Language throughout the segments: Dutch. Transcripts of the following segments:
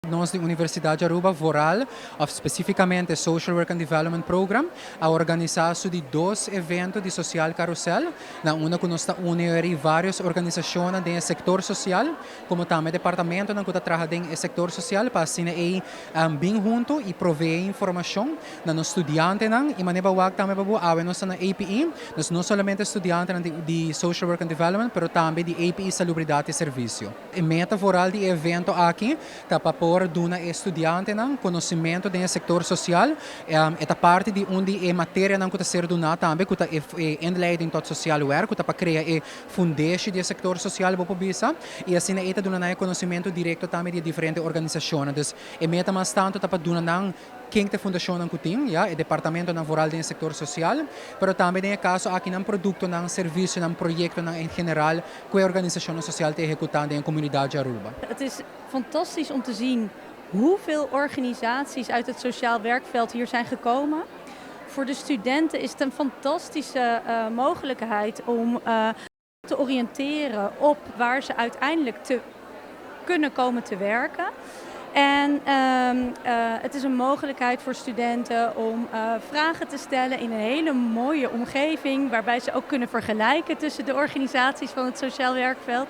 Nós de Universidade de Aruba, vooral, of especificamente Social Work and Development Program, a organização de dois eventos de social carrossel, na uma que nós está unindo várias organizações do setor social, como também departamento que está trabalhando no setor social, para assim aí bem junto e prover informação na nos estudantes e maneira wag também para nós na API, nós não somente estudantes de Social Work and Development, mas também de API Salubridade e Serviço. A meta foral do evento aqui está para pôr duna estudante conhecimento do setor social, esta parte de onde a matéria não está ser donada também, que está inleiding tot social werk, que está para criar a fundação do setor social para bisa e assim está dando conhecimento direto também de diferentes organizações. Dus a meta mais tanto está para dando quem tem fundação não tem, o departamento nacional do setor social, mas também tem caso aqui num produto, num serviço, num projeto em geral que a organização social tem executando em comunidade de Aruba. Het is fantastisch om te zien hoeveel organisaties uit het sociaal werkveld hier zijn gekomen. Voor de studenten is het een fantastische mogelijkheid om te oriënteren op waar ze uiteindelijk te kunnen komen te werken. En het is een mogelijkheid voor studenten om vragen te stellen in een hele mooie omgeving, waarbij ze ook kunnen vergelijken tussen de organisaties van het sociaal werkveld.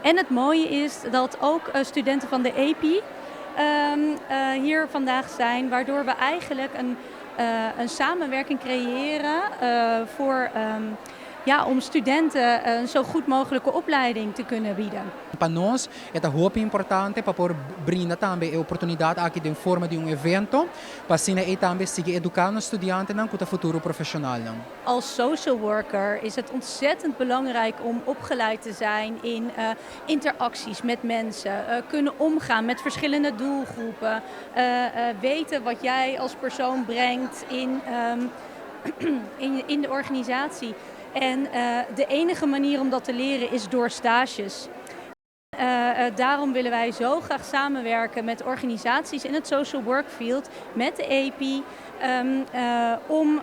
En het mooie is dat ook studenten van de EPI hier vandaag zijn, waardoor we eigenlijk een samenwerking creëren om studenten een zo goed mogelijke opleiding te kunnen bieden. Para nós, é muito importante para poder brindar também a oportunidade aqui de forma de evento, para assim também seguir educando estudantes com o futuro profissional. Als social worker is het ontzettend belangrijk om opgeleid te zijn in interacties met mensen, kunnen omgaan met verschillende doelgroepen, weten wat jij als persoon brengt in de organisatie. En de enige manier om dat te leren is door stages. Daarom willen wij zo graag samenwerken met organisaties in het social work field, met de EPI, om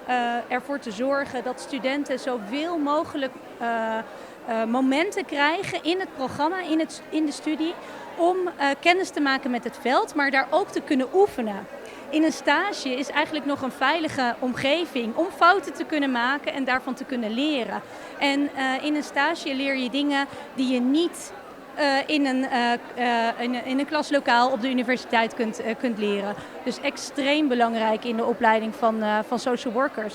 ervoor te zorgen dat studenten zoveel mogelijk momenten krijgen in het programma, in de studie, om kennis te maken met het veld, maar daar ook te kunnen oefenen. In een stage is eigenlijk nog een veilige omgeving om fouten te kunnen maken en daarvan te kunnen leren. En in een stage leer je dingen die je niet in een klaslokaal op de universiteit kunt leren. Dus extreem belangrijk in de opleiding van social workers.